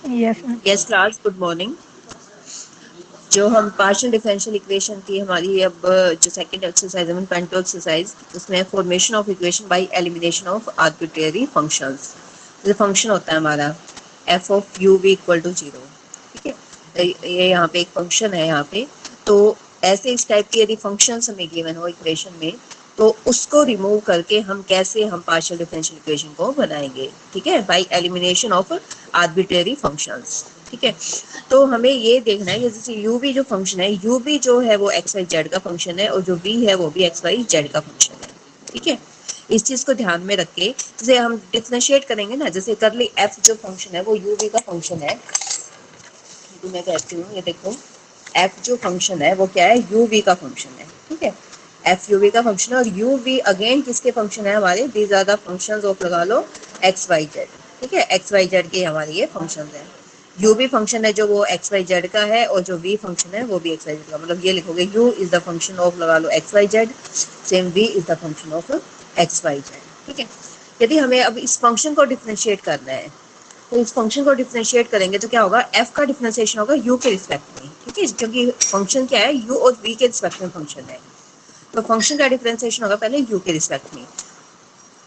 Yes ma'am. Yes class, good morning. जो हम partial differential equation की हमारी अब जो सेकंड एक्सरसाइज है पेंटो एक्सरसाइज, उसमें formation of equation by elimination of arbitrary functions. जो फंक्शन होता है हमारा F of U V equal to 0, ठीक है। ये यहाँ पे एक फंक्शन है यहाँ पे। तो ऐसे इस टाइप की यदि फंक्शंस हमें गिवन हो इक्वेशन में, तो उसको रिमूव करके हम कैसे हम पार्शियल डिफरेंशियल इक्वेशन को बनाएंगे, ठीक है, bye elimination of arbitrary functions, ठीक है। तो हमें ये देखना है कि जैसे यू भी जो फंक्शन है, यू भी जो है वो एक्स वाई जेड का फंक्शन है और जो वी है वो भी एक्स वाई जेड का फंक्शन है, ठीक है। इस चीज को ध्यान में रख के जैसे हम डिफरेंशिएट करेंगे ना, जैसे करली एफ जो फंक्शन है वो यू वी का फंक्शन है। तो मैं कहती हूँ ये देखो, एफ जो फंक्शन है वो क्या है, यू वी का फंक्शन है, ठीक है। एफ यू वी का फंक्शन है और यू वी अगेन किसके फंक्शन है हमारे, these are the functions of, लगा लो, एक्स वाई जेड, ठीक है। एक्स वाई जेड के हमारे ये फंक्शंस हैं। यू भी फंक्शन है जो वो एक्स वाई जेड का है और जो वी फंक्शन है वो भी एक्स वाई जेड का, मतलब ये लिखोगे u is the function of, लगा लो, x y z, same v is the function of x y z, ठीक है। यदि हमें अब इस फंक्शन को डिफरेंशिएट करना है, तो इस फंक्शन को डिफरेंशिएट करेंगे तो क्या होगा, एफ का डिफरेंशिएशन होगा यू के रिस्पेक्ट में, ठीक है, क्योंकि फंक्शन क्या है, यू और वी के रिस्पेक्ट में फंक्शन है। तो फंक्शन का डिफरेंशिएशन होगा पहले यू के रिस्पेक्ट में,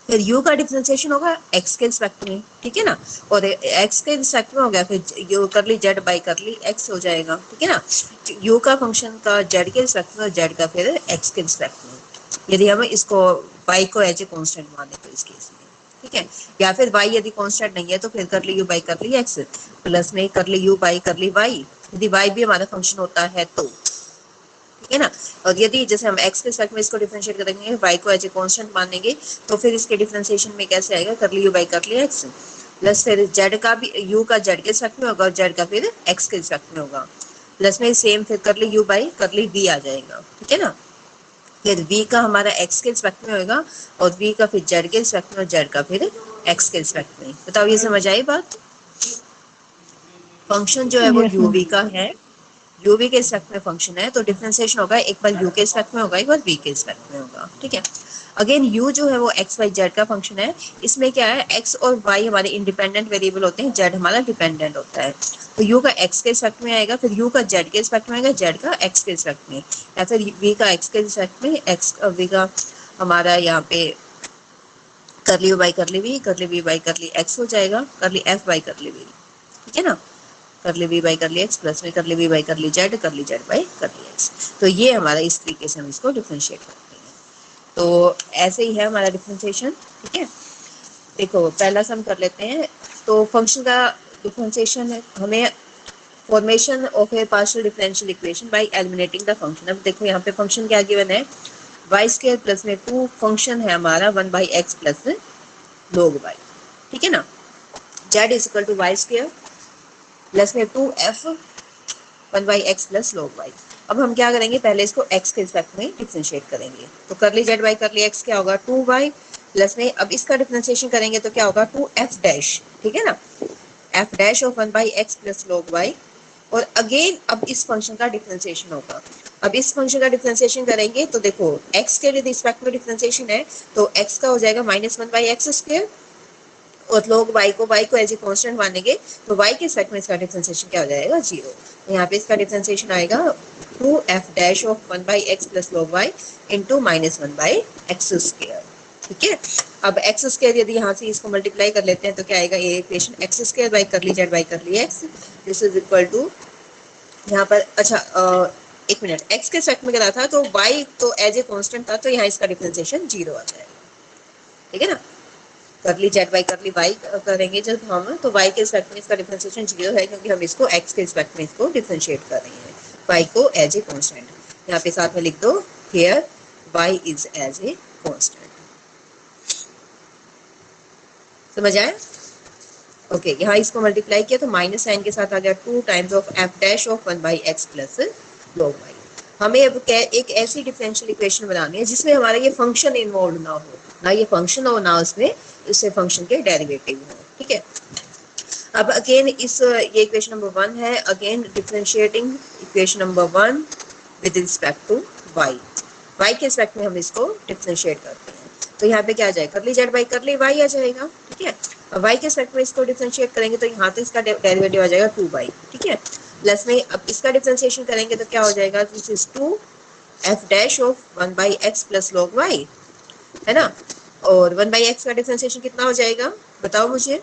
फिर यू का डिफरेंशिएशन होगा एक्स के रिस्पेक्ट में, ठीक है ना। और एक्स के रिस्पेक्ट में हो गया, फिर यू कर ली Z by curly x हो जाएगा, ठीक है ना। यू का फंक्शन का जेड के रिस्पेक्ट में और जेड का फिर एक्स के रिस्पेक्ट में। यदि हम इसको वाई को एज ए कॉन्स्टेंट माने तो इस केस में, ठीक है। या फिर वाई यदि कॉन्स्टेंट नहीं है तो फिर कर ली you by curly x, plus में कर ली you by curly Y, यदि वाई भी हमारा फंक्शन होता है तो, ठीक है ना। और यदि जैसे हम x के रिस्पेक्ट में इसको डिफरेंशिएट करेंगे, y को एज ए कांस्टेंट मानेंगे, तो फिर इसके डिफरेंशिएशन में कैसे आएगा, कर ली u by curly x, plus फिर z का भी u का z के रिस्पेक्ट में होगा और z का फिर x के रिस्पेक्ट में होगा, प्लस में सेम फिर कर ली u बाई कर ली v आ जाएगा, ठीक है ना। फिर v का हमारा x के रिस्पेक्ट में होगा और v का फिर z के रिस्पेक्ट में और z का फिर x के रिस्पेक्ट में। बताओ ये समझ आई बात। फंक्शन जो है वो यस u मैम। v का है, यू वी के रिस्पेक्ट में फंक्शन है, तो डिफरेंशिएशन होगा एक बार यू के रिस्पेक्ट में होगा, एक बार वी के रिस्पेक्ट में होगा, ठीक है। अगेन यू जो है वो एक्स वाई जेड का फंक्शन है। इसमें क्या है, एक्स और वाई हमारे इंडिपेंडेंट वेरिएबल होते हैं, जेड हमारा डिपेंडेंट होता है। तो यू का एक्स के रिस्पेक्ट में आएगा, फिर यू का जेड के रिस्पेक्ट में आएगा, जेड का एक्स के रिस्पेक्ट में, या फिर वी का एक्स के रिस्पेक्ट में, एक्स वी का हमारा यहाँ पे कर ली बाई कर ली we by curly x हो जाएगा, कर ली एफ बाई कर ली वी, ठीक है ना। कर ली we by curly x, plus में कर ली we by curly Z by curly x. तो ये हमारा इस तरीके से हम इसको डिफरेंशिएट करते हैं। तो ऐसे ही है हमारा डिफरेंशिएशन, ठीक है। देखो पहला सम कर लेते हैं। तो फंक्शन का डिफरेंशिएशन हमें formation of A partial differential equation by eliminating the function. अब देखो यहाँ पे फंक्शन क्या गिवन है, वाई स्क्वायर प्लस में 2 फंक्शन है हमारा 1/x प्लस log y, ठीक है ना। z is equal to Y square plus में 2f 1/x plus log y। अब हम क्या करेंगे, पहले इसको x के रिस्पेक्ट में डिफरेंशिएट करेंगे। तो कर ली Z by curly x क्या होगा 2y, प्लस में अब इसका डिफरेंशिएशन करेंगे तो क्या होगा 2f डैश, ठीक है ना, f dash of 1/x plus log y। और अगेन अब इस फंक्शन का डिफरेंशिएशन होगा। अब इस फंक्शन का डिफरेंशिएशन करेंगे तो देखो x के रिस्पेक्ट में डिफरेंशिएशन है, तो x का हो जाएगा -1/x स्क्वायर, और लोग y को एज ए कांस्टेंट मानेंगे, तो y के सेट में इसका डिफरेंशिएशन क्या हो जाएगा 0। तो यहाँ पे इसका डिफरेंशिएशन आएगा 2f dash of 1/x plus log y into -1/x square, ठीक है। अब x स्क्वायर यदि यहाँ से इसको मल्टीप्लाई कर लेते हैं तो क्या आएगा, ये equation x square by curly Z by curly x, this is equal to यहाँ पर, अच्छा एक मिनट, x के सेट में करा था तो y तो एज ए कांस्टेंट था, तो यहाँ इसका डिफरेंशिएशन 0 आ जाएगा, ठीक है ना। कर ली Z by curly Y करेंगे जब हम, तो वाई के रिस्पेक्ट में इसका डिफरेंशिएशन 0 है, क्योंकि हम इसको एक्स के रिस्पेक्ट में इसको डिफरेंशिएट कर रहे हैं, वाई को एज ए कांस्टेंट। यहाँ पे साथ में लिख दो here Y is as a constant. समझ आया। ओके यहाँ इसको मल्टीप्लाई किया तो माइनस साइन के साथ आ गया 2 times of F dash of 1/x plus log y। हमें अब एक ऐसी डिफरेंशियल इक्वेशन बनानी है जिसमें हमारा ये फंक्शन इन्वॉल्व ना हो, ना ये फंक्शन हो ना उसमें इससे फंक्शन के डेरिवेटिव हो, ठीक है। अब अगेन इस ये इक्वेशन नंबर 1 है, again differentiating equation number 1 with respect to y, y के रिस्पेक्ट में हम इसको डिफरेंशिएट करते हैं। तो यहाँ पे क्या आ जाएगा, curly Z by curly y आ जाएगा। ठीक है, अब y के रिस्पेक्ट में इसको डिफरेंशिएट करेंगे तो यहाँ तो इसका डेरिवेटिव आ जाएगा 2y। ठीक है, प्लस में अब इसका डिफरेंशिएशन करेंगे तो क्या हो जाएगा, this is 2 f dash of 1 by X plus log Y, है ना। और 1 बाई एक्स का डिफरेंशिएशन कितना हो जाएगा, बताओ मुझे,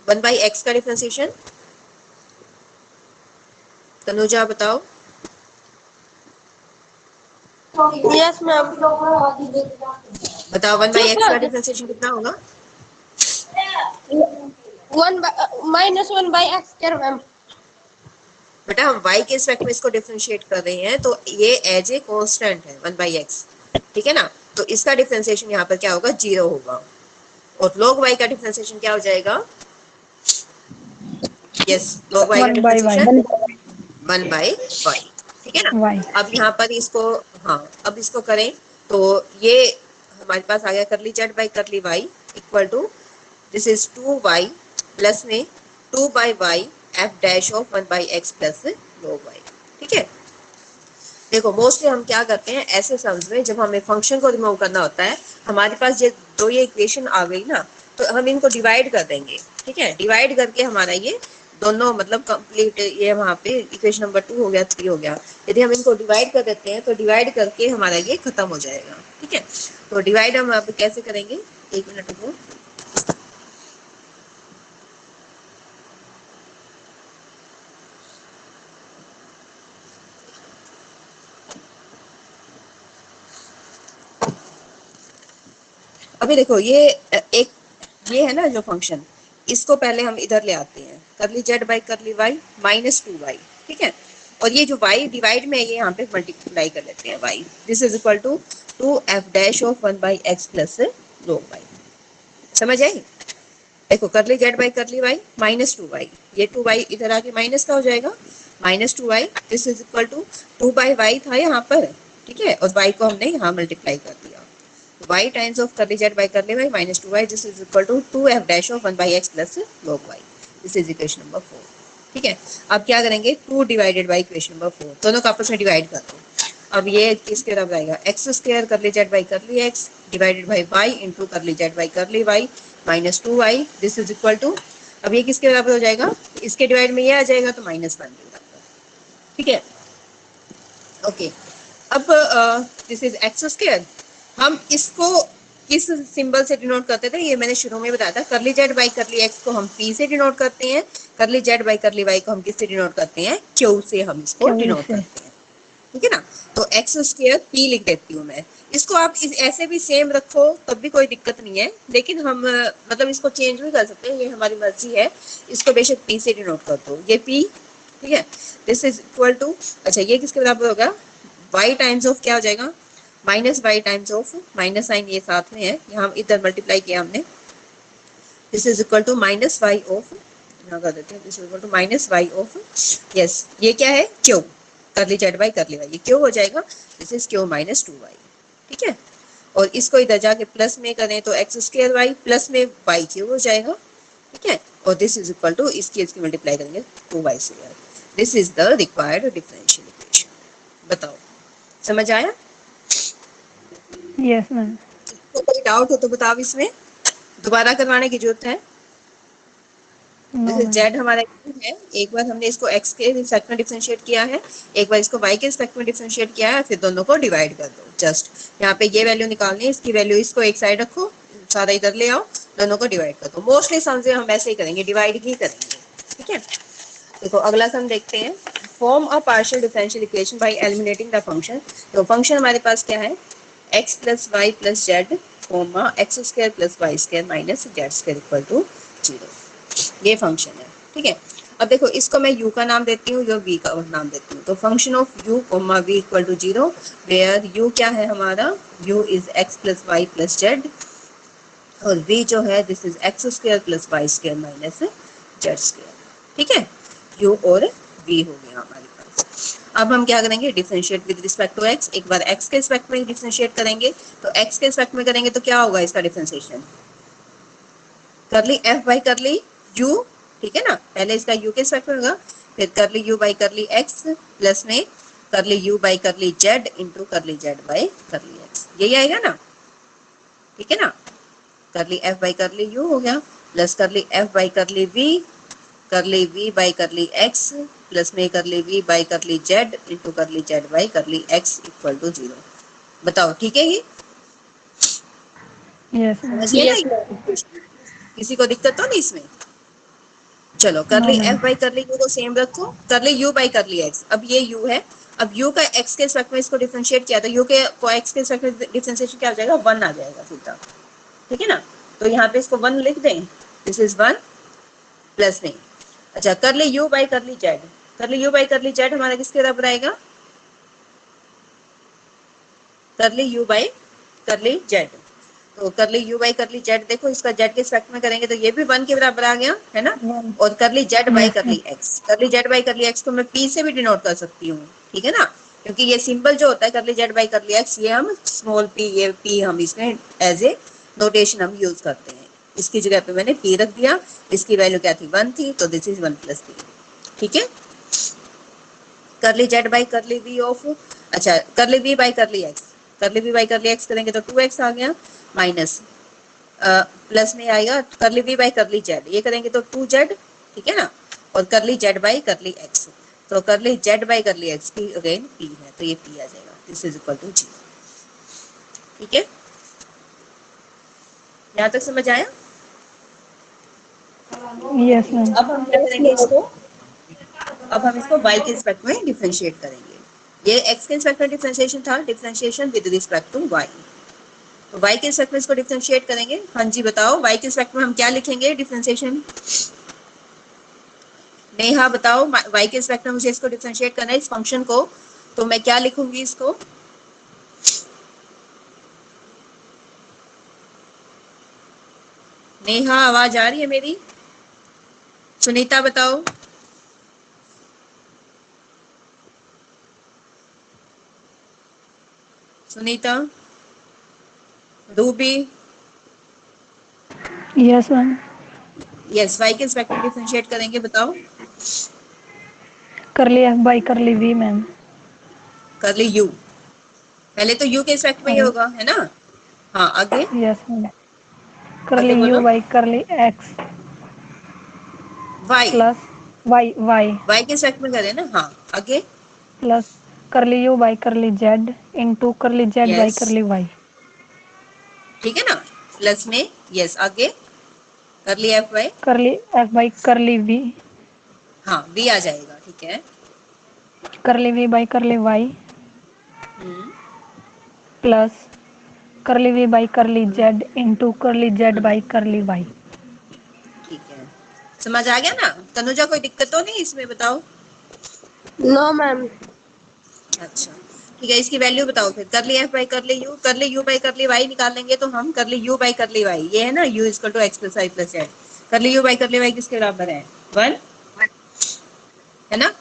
1 बाई एक्स का डिफरेंशिएशन, तनुजा बताओ। Yes ma'am. बताओ 1 बाई एक्स का डिफरेंशिएशन कितना होगा। -1/x² ma'am. बेटा हम y के रिस्पेक्ट में इसको डिफरेंशिएट कर रहे हैं तो ये एज ए कांस्टेंट है 1 बाई एक्स। ठीक है ना, तो इसका डिफरेंशिएशन यहाँ पर क्या होगा, 0 होगा। और log y का डिफरेंशिएशन क्या हो जाएगा, यस log y का 1 by y differentiation 1 by Y. ठीक है ना, y अब यहाँ पर इसको, हाँ अब इसको करें तो ये हमारे पास आ गया curly Z by curly Y equal to this is 2y plus में 2 by Y F dash of 1 by X plus log y। ठीक है, देखो मोस्टली हम क्या करते हैं ऐसे सम्स में, जब हमें फंक्शन को रिमूव करना होता है, हमारे पास ये इक्वेशन आ गई ना, तो हम इनको डिवाइड कर देंगे। ठीक है, डिवाइड करके हमारा ये दोनों मतलब कंप्लीट, ये वहाँ पे इक्वेशन नंबर 2 हो गया, 3 हो गया। यदि हम इनको डिवाइड कर देते हैं तो डिवाइड करके हमारा ये खत्म हो जाएगा। ठीक है, तो डिवाइड हम अब कैसे करेंगे, 1 मिनट रुको। अभी देखो ये एक ये है ना जो फंक्शन, इसको पहले हम इधर ले आते हैं, curly Z by curly Y minus 2y। ठीक है, और ये जो y डिवाइड में है ये यहाँ पे मल्टीप्लाई कर लेते हैं y, this is equal to 2f dash of 1 by X plus log y। समझ आई, देखो curly Z by curly Y minus 2y, ये 2y इधर आके माइनस का हो जाएगा, minus 2y, this is equal to 2 by Y था यहाँ पर। ठीक है, और y को हमने यहाँ मल्टीप्लाई कर दिया, y times of curly z by curly y minus 2y, this is equal to 2f dash of 1 by x plus log y। this is equation number 4। ठीक है, अब क्या करेंगे, 2 डिवाइडेड बाई इक्वेशन नंबर 4, दोनों को आपस में डिवाइड कर दो। अब ये किसके बराबर आएगा, X square curly Z by curly X divided by Y into curly Z by curly Y minus 2y, this is equal to, अब ये किसके बराबर हो जाएगा, इसके डिवाइड में ये आ जाएगा तो -1 के बराबर। ठीक है, ओके, अब दिस इज एक्स स्क्वायर, हम इसको किस सिंबल से डिनोट करते थे, ये मैंने शुरू में बताया था, करली जेड बाई करली एक्स को हम p से डिनोट करते हैं, curly Z by curly Y को हम किससे डिनोट करते हैं, q से हम इसको Q डिनोट से। करते हैं। ठीक है ना, तो एक्स स्क्वायर p लिख देती हूँ मैं, इसको आप ऐसे भी सेम रखो तब भी कोई दिक्कत नहीं है, लेकिन हम मतलब इसको चेंज भी कर सकते हैं, ये हमारी मर्जी है, इसको बेशक p से डिनोट कर दो, ये p। ठीक है, दिस इज इक्वल टू, अच्छा ये किसके बराबर होगा, y टाइम्स ऑफ क्या हो जाएगा, minus Y times of, minus sign ये साथ में है, यहाँ इधर मल्टीप्लाई किया हमने, this is equal to minus Y of, यहाँ कर देते हैं, this is equal to minus Y of, yes ये क्या है, Q, curly Z by curly Y, ये क्यू हो जाएगा, this is Q minus 2y। ठीक है, और इसको इधर जाके प्लस में करें तो एक्स स्क्वायर वाई प्लस में वाई क्यू हो जाएगा। ठीक है, और दिस इज इक्वल टू इसकी मल्टीप्लाई करेंगे 2y square, this is the required differential equation. बताओ समझ आया, यस मैम। तो कोई डाउट हो तो बताओ, इसमें दोबारा करवाने की जरूरत है। नो जैसे जेड हमारा है, एक बार हमने इसको एक्स के रिस्पेक्ट में डिफरेंशिएट किया है, एक बार इसको वाई के रिस्पेक्ट में डिफरेंशिएट किया है, फिर दोनों को डिवाइड कर दो। जस्ट यहाँ पे ये वैल्यू निकालनी है, इसकी वैल्यू इसको एक साइड रखो, सारा इधर ले आओ, दोनों को डिवाइड कर दो। मोस्टली समझे हम ऐसे ही करेंगे, डिवाइड ही करेंगे। ठीक है, देखो अगला सम देखते हैं, form a partial differential equation by eliminating the function. तो फंक्शन हमारे पास क्या है, x plus Y plus Z comma X square plus Y square minus Z square equal to 0, ये फंक्शन है। ठीक है, अब देखो इसको मैं u का नाम देती हूँ, यो v का नाम देती हूँ। तो function of u comma v equal to 0 where u क्या है हमारा, u is x plus Y plus Z, और v जो है this is X square plus Y square minus Z square. ठीक है, u और v हो गया हमारे पास। अब हम क्या करेंगे, differentiate with respect to x, एक बार x के रिस्पेक्ट में डिफरेंशिएट करेंगे, तो x के रिस्पेक्ट में करेंगे तो क्या होगा इसका डिफरेंशिएशन, करली f बाई करली u। ठीक है ना, पहले इसका u के रिस्पेक्ट में होगा, फिर करली u बाई करली x प्लस में करली u बाई करली z इंटू करली z बाई करली x, यही आएगा ना, ठीक है ना। Curly F by curly you हो गया, plus curly F by curly V by curly X, plus में curly V by curly Z into curly Z by curly X equal to 0। बताओ ठीक है ये, Yes, समझ ma'am. गए ना Yes, ma'am. ये? किसी को दिक्कत तो नहीं इसमें? चलो No, करली F ma'am. By curly you को सेम रखो, करली यू बाई करली एक्स। अब ये यू है, अब यू का एक्स के रिस्पेक्ट में इसको डिफरेंशिएट किया तो यू के को एक्स के रिस्पेक्ट में डिफरेंशिएशन क्या हो जाएगा, 1 आ जाएगा सीधा, ठीक है ना। तो यहाँ पे इसको 1 लिख दें, दिस इज 1 प्लस में। अच्छा करली U by curly Z, curly U by curly Z हमारा किसके बराबर आएगा, करली यू बाई करली जेड। तो करली यू बाई करली जेड, देखो इसका जेड के रिस्पेक्ट में करेंगे तो ये भी 1 के बराबर आ गया है ना। One. और करली जेड बाई Yes, ma'am. करली एक्स, करली जेड बाई करली एक्स को मैं पी से भी डिनोट कर सकती हूँ, ठीक है ना, क्योंकि ये सिंबल जो होता है curly Z by curly x, ये हम स्मॉल पी, ये पी हम इसमें एज ए नोटेशन हम यूज करते हैं। इसकी जगह पे मैंने पी रख दिया, इसकी वैल्यू क्या थी 1 थी, तो दिस इज 1 प्लस पी, ठीक है। Curly Z by curly V of, अच्छा curly V by curly X, curly V by curly X करेंगे तो 2x आ गया, माइनस प्लस में आएगा करली वी बाई करली जेड, ये करेंगे तो 2z, ठीक है ना। और करली जेड बाई करली एक्स, तो करली जेड बाई करली एक्स की अगेन p है, तो ये p आ जाएगा, दिस इज इक्वल टू 0, ठीक है। यहाँ तक समझ आया? Yes, ma'am. अब हम क्या करेंगे इसको, अब हम इसको y के रिस्पेक्ट में डिफरेंशिएट करेंगे। ये x के रिस्पेक्ट में डिफरेंशिएशन था, differentiation with respect to y। तो y के रिस्पेक्ट में इसको डिफरेंशिएट करेंगे। हाँ जी बताओ, y के रिस्पेक्ट में हम क्या लिखेंगे डिफरेंशिएशन? नेहा बताओ, y के रिस्पेक्ट में मुझे इसको डिफरेंशिएट करना है इस फंक्शन को, तो मैं क्या लिखूंगी इसको? नेहा आवाज आ रही है मेरी? सुनीता बताओ। Sunita, Ruby, Yes, ma'am. Yes y के रिस्पेक्ट में डिफरेंशिएट करेंगे, बताओ। Curly F by curly V, ma'am. करली u, पहले तो u के रिस्पेक्ट में ही And होगा है ना। हाँ आगे, yes, ma'am. आगे Curly बोलो। U by curly X y, plus Y y के रिस्पेक्ट में करें ना, हाँ आगे, plus curly U by curly Z into curly Z by yes curly Y. ठीक है ना, प्लस में, यस आगे, curly F Y, Curly F by curly V. हाँ v आ जाएगा, ठीक है। Curly V by curly Y hmm plus curly V by curly Z into curly Z hmm, by curly Y. ठीक है, समझ आ गया ना। तनुजा कोई दिक्कत तो नहीं इसमें, बताओ। No, ma'am. अच्छा ठीक है, इसकी वैल्यू बताओ फिर। Curly F by curly U by curly Y निकाल लेंगे तो हम करली यू बाई करली वाई, ये है ना u equal to X plus Y plus Z. Curly U by curly Y किसके बराबर है, 1 है ना।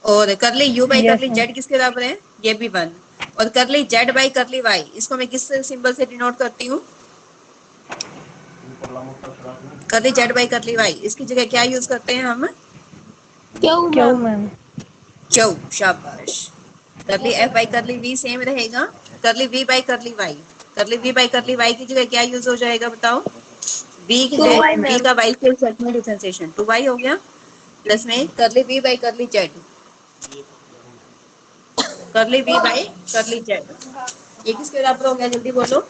और करली यू बाई Yes, करली ma'am. जेड किसके बराबर है, ये भी 1। और करली जेड बाई करली वाई, इसको मैं किस सिंबल से डिनोट करती हूँ, करली जेड बाई करली वाई, इसकी जगह क्या यूज करते हैं हम, Q, Q, ma'am. ma'am. Q, शाबाश। Curly F by curly V same रहेगा, curly V by curly Y, curly V by curly Y की जगह क्या यूज हो जाएगा, बताओ। वी है, 2Y, वी ma'am. का वाई के सेट में डिफरेंशिएशन 2y हो गया, प्लस में curly V by curly Z, करली वी बाई करली जेड, ये किसके बराबर हो गया, जल्दी बोलो।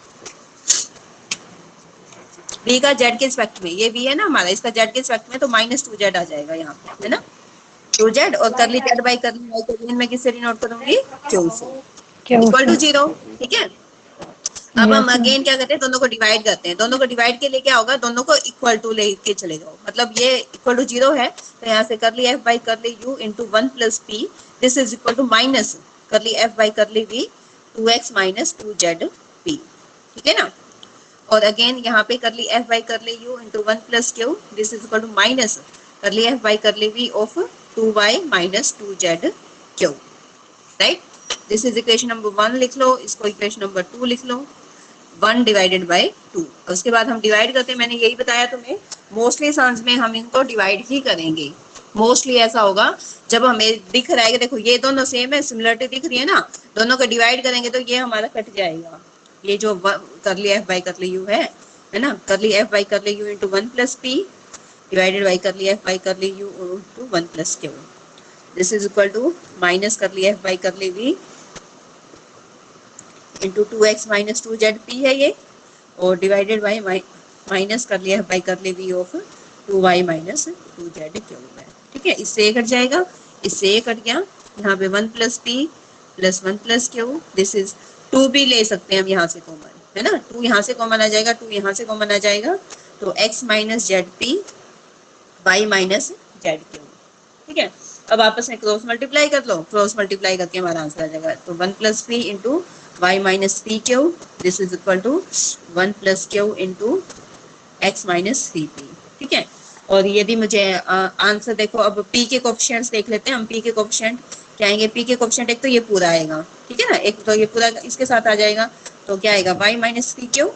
v का z के रिस्पेक्ट में, ये v है ना हमारा, इसका z के रिस्पेक्ट में, तो -2z आ जाएगा यहाँ पे, है ना। 2z और करली z बाई करली y को अगेन मैं किससे डिनोट करूंगी, q से, Q, इक्वल टू sir. 0, ठीक है। अब हम Yes, ma'am. अगेन क्या करते हैं, दोनों को डिवाइड करते हैं। दोनों को डिवाइड के लिए क्या होगा, दोनों को इक्वल टू लेके चले जाओ, मतलब ये इक्वल टू 0 है तो यहाँ से curly f by curly u into 1 plus p, this is equal to minus curly f by curly v 2x minus 2z p, ठीक है ना। और अगेन यहाँ पे curly f by curly u into 1 plus q, this is equal to minus curly f by curly v of 2y minus 2z q, right. This is equation number 1 लिख लो, इसको equation number 2 लिख लो, 1 divided by 2। उसके बाद हम divide करते हैं, मैंने यही बताया तुम्हें, मोस्टली सम्स में हम इनको डिवाइड ही करेंगे। मोस्टली ऐसा होगा जब हमें दिख रहा है कि देखो ये दोनों सेम है, सिमिलरिटी दिख रही है ना, दोनों को डिवाइड करेंगे तो ये हमारा कट जाएगा, ये जो करली एफ बाई करली यू है ना, curly F by curly U into 1 plus P divided by curly F by curly U into 1 plus Q, this is equal to minus curly F by curly V into 2x minus 2zp है ये, और divided by minus curly F by curly V of 2y minus 2z है। ठीक है, इससे ये cut जाएगा, इससे ये कट गया, यहाँ पे 1 plus P plus 1 plus Q, this is 2 भी ले सकते हैं हम यहाँ से कॉमन, है ना, 2 यहाँ से कॉमन आ जाएगा, 2 यहाँ से कॉमन आ जाएगा, तो x minus Z P Y minus Z Q. ठीक है, अब आपस में क्रॉस मल्टीप्लाई कर लो, क्रॉस मल्टीप्लाई करके हमारा आंसर आ जाएगा, तो 1 plus P into Y minus P Q, this is equal to 1 plus Q into x minus three P. ठीक है, और यदि मुझे आंसर देखो, अब p के कोफिशिएंट्स देख लेते हैं हम, p के कोफिशिएंट क्या आएंगे, p के कोफिशिएंट एक तो ये पूरा आएगा, ठीक है ना, एक तो ये पूरा इसके साथ आ जाएगा, तो क्या आएगा y माइनस थ्री क्यू,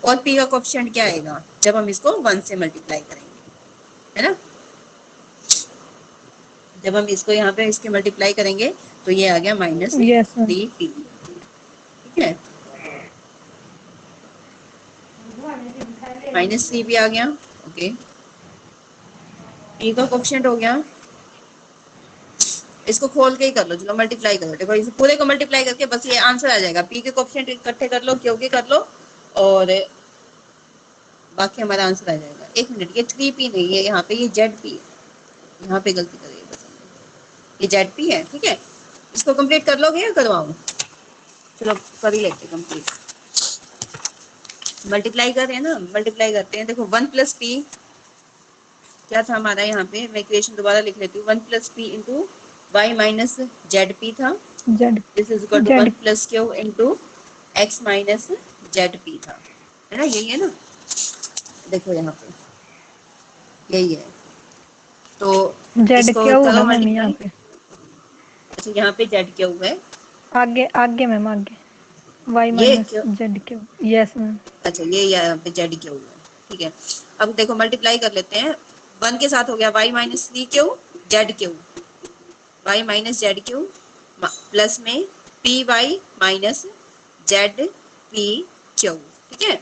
और p का कोफिशिएंट क्या आएगा जब हम इसको 1 से मल्टीप्लाई करेंगे, है ना, जब हम इसको यहाँ पे इसके मल्टीप्लाई करेंगे तो ये आ गया minus yes ma'am. Three P. ठीक है, माइनस थ्री भी आ गया, ओके, p का कोफिशिएंट हो गया, इसको खोल के ही कर लो, चलो मल्टीप्लाई करो, देखो इस पूरे को मल्टीप्लाई करके बस ये आंसर आ जाएगा, p के कोफिशिएंट इकट्ठे कर लो, क्यू के कर लो, और बाकी हमारा आंसर आ जाएगा। एक मिनट, ये 3p नहीं है यहाँ पे, ये zp है, यहाँ पे गलती करी है बस, ये zp है। ठीक है, इसको कंप्लीट कर लोगे या करवाऊं, चलो कर ही लेते कंप्लीट, मल्टीप्लाई कर रहे हैं ना, मल्टीप्लाई करते हैं, देखो 1 प्लस पी क्या था हमारा यहाँ पे, मैं इक्वेशन दोबारा लिख लेती हूँ, 1 plus P into Y minus Z p था, z this is equal to z 1 plus Q into x minus Z p था, है ना, यही है ना, देखो यहाँ पे यही है, तो जेड इसको क्यू है करो मैम यहाँ मल्टीप्लाई, पे, अच्छा यहाँ पे जेड क्यू है, आगे आगे मैम आगे, वाई ये minus Q, z Q, yes ma'am. अच्छा ये यहाँ पे जेड क्यू है। ठीक है, अब देखो मल्टीप्लाई कर लेते हैं, 1 के साथ हो गया y minus three q z q, y minus Z q plus में p Y minus Z p q. ठीक है,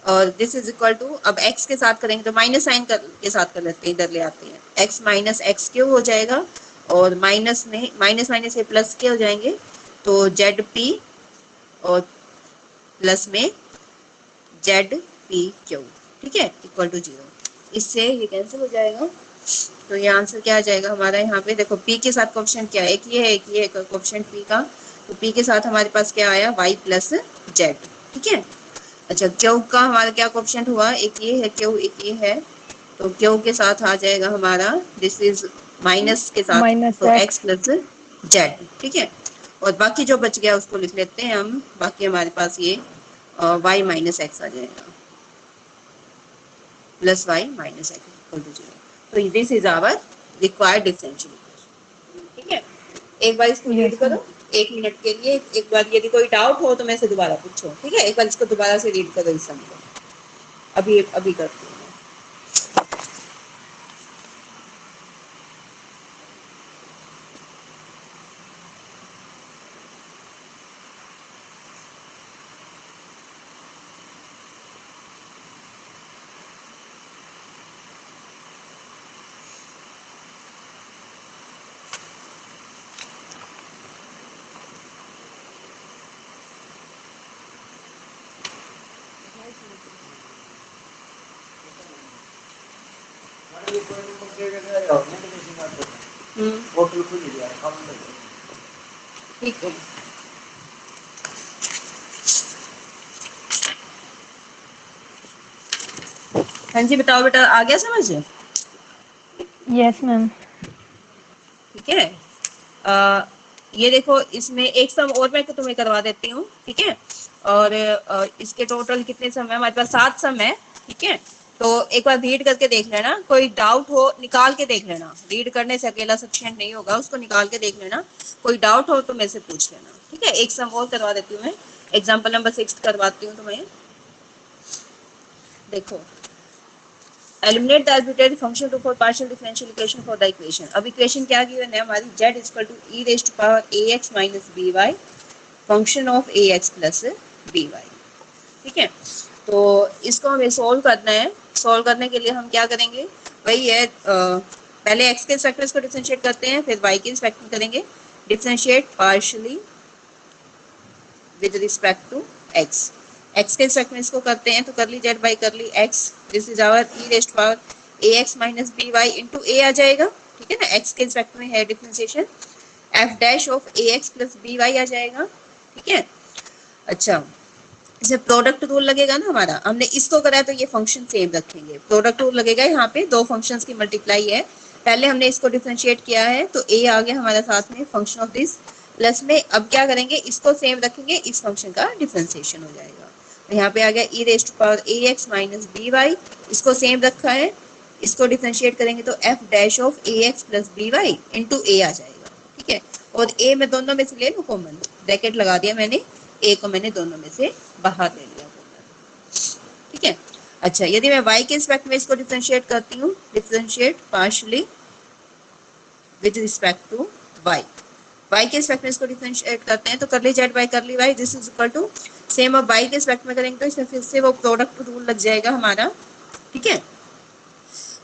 और दिस इज इक्वल टू, अब x के साथ करेंगे तो माइनस साइन के साथ कर लेते हैं, इधर ले आते हैं, x माइनस एक्स क्यू हो जाएगा, और माइनस में माइनस माइनस से प्लस के हो जाएंगे, तो जेड पी और प्लस में जेड पी क्यू। ठीक है, इक्वल टू 0, इससे ये कैंसिल हो जाएगा, तो ये आंसर क्या आ जाएगा हमारा, यहाँ पे देखो p के साथ कोफिशिएंट क्या है, एक ये है, एक ये है कोफिशिएंट p का, तो p के साथ हमारे पास क्या आया y प्लस जेड। ठीक है, अच्छा क्यू का हमारा क्या कोफिशिएंट हुआ, एक ये है क्यू, एक ये है, तो क्यू के साथ आ जाएगा हमारा, दिस इज माइनस के साथ, माइनस तो x एक्स, प्लस जेड। ठीक है, और बाकी जो बच गया उसको लिख लेते हैं हम, बाकी हमारे पास ये y माइनस एक्स आ जाएगा, plus y minus X equal to 0, तो this is our required differential equation. ठीक है, एक बार इसको रीड यस मैम। करो 1 मिनट के लिए, एक बार यदि कोई डाउट हो तो मैं से दोबारा पूछो, ठीक है, एक बार इसको दोबारा से रीड करो इस सम को, अभी अभी करती हूँ। ठीक है, हाँ जी बताओ बेटा, आ गया समझ, यस मैम। ठीक है, ये देखो इसमें एक सम और मैं तुम्हें करवा देती हूँ, ठीक है, और इसके टोटल कितने सम है हमारे पास, 7 सम है। ठीक है, तो एक बार रीड करके देख लेना, कोई डाउट हो निकाल के देख लेना, रीड करने से अकेला सफिशिएंट नहीं होगा, उसको निकाल के देख लेना, कोई डाउट हो तो मेरे से पूछ लेना। ठीक है, एक सम और करवा देती हूँ मैं, एग्जाम्पल नंबर 6 करवाती हूँ तुम्हें, देखो, eliminate the arbitrary function to for partial differential equation for the equation. अब इक्वेशन क्या गिवन है हमारी, z equal to e raised to power ax minus by function of ax plus B Y. ठीक है, तो इसको हमें सोल्व करना है। सोल्व करने के लिए हम क्या करेंगे, वही है, पहले एक्स के फैक्टर्स को डिफरेंशिएट करते हैं, फिर वाई के फैक्टर करेंगे, differentiate partially with respect to X. X के रिस्पेक्ट में इसको करते हैं तो कर ली Z by curly x, this is our e raised power A x minus B Y into a आ जाएगा। ठीक है ना, एक्स के रिस्पेक्ट में है differentiation, f dash of A x plus B y आ जाएगा। ठीक है, अच्छा इसमें प्रोडक्ट रूल लगेगा ना हमारा, हमने इसको करा है तो ये फंक्शन सेम रखेंगे। प्रोडक्ट रूल लगेगा, यहाँ पे दो फंक्शंस की मल्टीप्लाई है, पहले हमने इसको डिफरेंशिएट किया है तो ए आ गया हमारा साथ में फंक्शन ऑफ दिस, प्लस में अब क्या करेंगे, इसको सेम रखेंगे, इस फंक्शन का डिफरेंशिएशन हो जाएगा। तो यहाँ पे आ गया ई रेस्ट पावर ए एक्स माइनस बी वाई, इसको सेम रखा है, इसको डिफरेंशिएट करेंगे तो f dash of A x plus B Y into a आ जाएगा। ठीक है, और ए में दोनों में से ले लो कॉमन, ब्रैकेट लगा दिया मैंने, ए को मैंने दोनों में से बाहर ले लिया कॉमन। ठीक है, अच्छा यदि मैं y के रिस्पेक्ट में इसको डिफरेंशिएट करती हूँ, differentiate partially with respect to y, y के रिस्पेक्ट में इसको डिफरेंशिएट करते हैं तो कर ली Z by curly y, this is equal to same. अब y के रिस्पेक्ट में करेंगे तो इसमें फिर से वो प्रोडक्ट रूल लग जाएगा हमारा। ठीक है,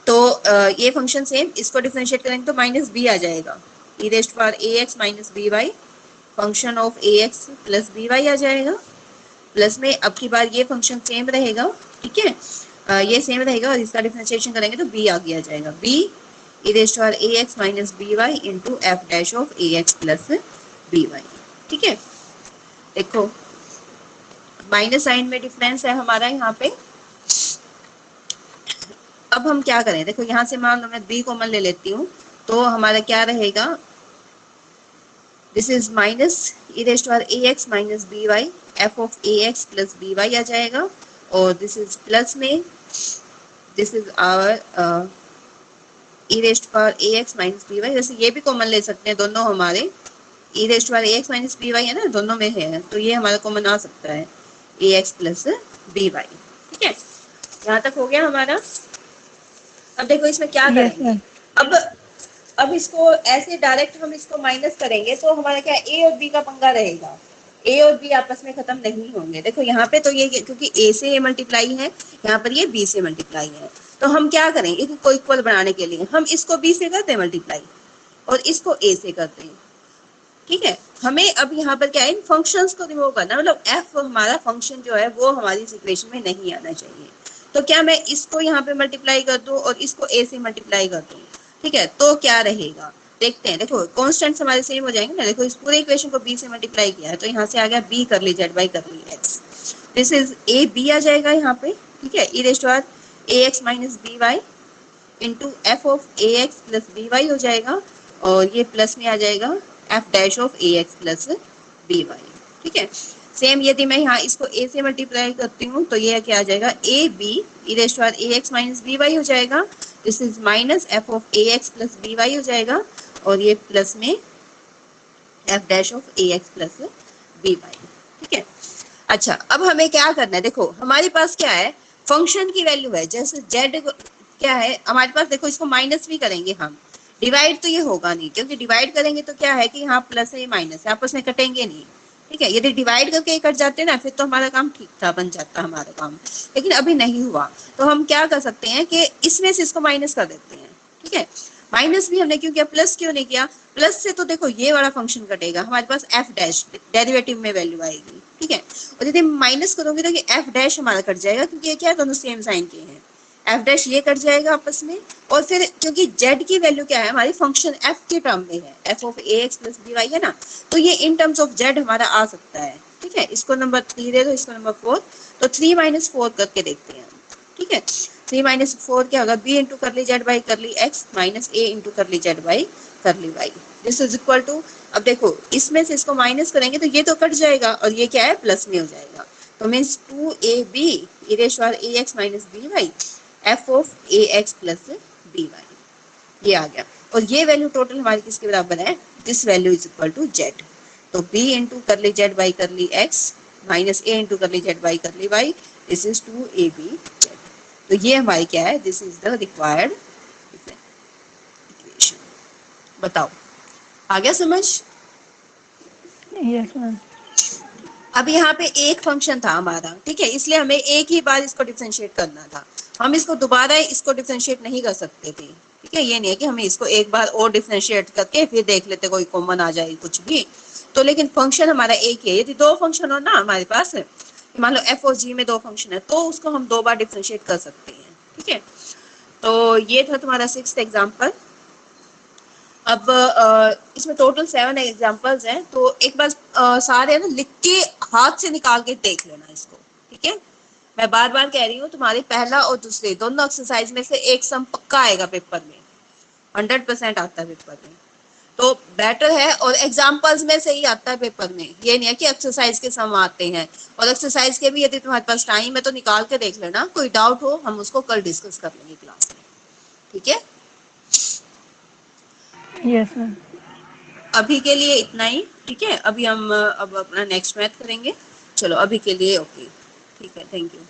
तो ये फंक्शन सेम, इसको डिफरेंशिएट करेंगे तो माइनस बी आ जाएगा, e raised power A x minus B y function of A x plus B y आ जाएगा, प्लस में अब की बार ये फंक्शन सेम रहेगा। ठीक है, ये सेम रहेगा और इसका डिफरेंशिएशन करेंगे तो बी आगे आ जाएगा, B E raised power A x minus B Y into F dash of A x plus B Y. ठीक है, देखो माइनस साइन में डिफरेंस है हमारा यहाँ पे। अब हम क्या करें, देखो यहाँ से मान लो मैं बी कॉमन ले लेती हूँ तो हमारा क्या रहेगा, this is minus e raised power A x minus B Y F of A x plus B y आ जाएगा, और दिस इज प्लस में this is our e raised power A x minus B y, वैसे ये भी common ले सकते हैं दोनों हमारे, ई रेस्ट पावर ए एक्स माइनस बी वाई है ना, दोनों में है तो ये हमारा कॉमन आ सकता है ए एक्स प्लस बी वाई। ठीक है, यहाँ तक हो गया हमारा। अब देखो इसमें क्या यस करेंगे, मैम। अब इसको ऐसे डायरेक्ट हम इसको माइनस करेंगे तो हमारा क्या ए और बी का पंगा रहेगा, ए और बी आपस में खत्म नहीं होंगे। देखो यहाँ पे तो ये क्योंकि ए से ए मल्टीप्लाई है, यहाँ पर ये बी से मल्टीप्लाई है, तो हम क्या करेंगे इसको इक्वल बनाने के लिए हम इसको बी से करते हैं मल्टीप्लाई और इसको ए से करते हैं। ठीक है, हमें अब यहाँ पर क्या है, इन फंक्शंस को रिमूव करना, मतलब एफ हमारा फंक्शन जो है वो हमारी इस इक्वेशन में नहीं आना चाहिए। तो क्या मैं इसको यहाँ पे मल्टीप्लाई कर दूं और इसको ए से मल्टीप्लाई कर दूं, ठीक है, तो क्या रहेगा देखते हैं। देखो कॉन्स्टेंट्स हमारे सेम हो जाएंगे ना, देखो इस पूरे इक्वेशन को बी से मल्टीप्लाई किया है तो यहाँ से आ गया बी कर ली Z by curly x, this is a b आ जाएगा यहाँ पे। ठीक है, e raised power A x minus B Y into f of A x plus B Y हो जाएगा, और ये प्लस में आ जाएगा f dash of A x plus B Y. ठीक है, सेम यदि मैं यहाँ इसको a से मल्टीप्लाई करती हूँ तो ये क्या आ जाएगा, A B E raised power A x minus B Y हो जाएगा, this is minus F of A x plus B Y हो जाएगा, और ये प्लस में F dash of A x plus B Y. ठीक है, अच्छा अब हमें क्या करना है, देखो हमारे पास क्या है, फंक्शन की वैल्यू है, जैसे जेड क्या है हमारे पास, देखो इसको माइनस भी करेंगे हम, डिवाइड तो ये होगा नहीं, क्योंकि डिवाइड करेंगे तो क्या है कि यहाँ प्लस है माइनस है, आपस में कटेंगे नहीं। ठीक है, यदि डिवाइड करके ये कट जाते हैं ना फिर तो हमारा काम ठीक था, बन जाता हमारा काम, लेकिन अभी नहीं हुआ तो हम क्या कर सकते हैं कि इसमें से इसको माइनस कर देते हैं। ठीक है, माइनस भी हमने क्यों किया, प्लस क्यों नहीं किया, प्लस से तो देखो ये वाला फंक्शन कटेगा, हमारे पास एफ डैश डेरिवेटिव में वैल्यू आएगी। ठीक है, और यदि माइनस करोगे तो ये एफ डैश हमारा कट जाएगा, क्योंकि ये क्या है दोनों सेम साइन के हैं, एफ डैश ये कट जाएगा आपस में, और फिर क्योंकि जेड की वैल्यू क्या है हमारी फंक्शन एफ के टर्म में है, F of A x plus B Y है ना, तो ये इन टर्म्स ऑफ जेड हमारा आ सकता है। ठीक है, इसको नंबर 3 दे दो, इसको नंबर 4, तो 3 माइनस 4 करके देखते हैं। ठीक है, 3 माइनस 4 क्या होगा, B into curly Z by curly x minus a into curly Z by curly y, this is equal to, अब देखो इसमें से इसको माइनस करेंगे तो ये तो कट जाएगा और ये क्या है प्लस में हो जाएगा, तो means 2ab E raise power A x minus B Y F of A x plus B Y, ये आ गया, और ये वैल्यू टोटल हमारी किसके बराबर है, this value is equal to z, तो b into curly Z by curly x minus a into curly Z by curly y, this is 2ab z, तो ये हमारी क्या है, this is the required equation. बताओ आ गया समझ। Yes ma'am. अब यहाँ पे एक फंक्शन था हमारा, ठीक है, इसलिए हमें एक ही बार इसको डिफरेंशिएट करना था। हम इसको दोबारा इसको डिफरेंशिएट नहीं कर सकते थे, ठीक है। ये नहीं है कि हमें इसको एक बार और डिफरेंशिएट करके फिर देख लेते कोई कॉमन आ जाए कुछ भी। तो लेकिन फंक्शन हमारा एक ही है। यदि दो फंक्शन हो ना हमारे पास, मान लो एफ और जी में दो फंक्शन है, तो उसको हम दो बार डिफरेंशिएट कर सकते हैं, ठीक है। तो ये था तुम्हारा 6th एग्जाम्पल। अब इसमें टोटल 7 एग्जांपल्स हैं, तो एक बार सारे ना लिख के हाथ से निकाल के देख लेना इसको, ठीक है। मैं बार बार कह रही हूँ, तुम्हारे पहला और दूसरे दोनों एक्सरसाइज में से एक सम पक्का आएगा पेपर में, 100% आता है पेपर में, तो बेटर है। और एग्जाम्पल्स में से ही आता है पेपर में, ये नहीं है कि एक्सरसाइज के सम आते हैं। और एक्सरसाइज के भी यदि तुम्हारे पास टाइम है तो निकाल के देख लेना, कोई डाउट हो हम उसको कल डिस्कस कर लेंगे क्लास में, ठीक है। Yes ma'am. अभी के लिए इतना ही, ठीक है। अभी हम अब अपना नेक्स्ट मैथ करेंगे। चलो अभी के लिए ओके, ठीक है, थैंक यू।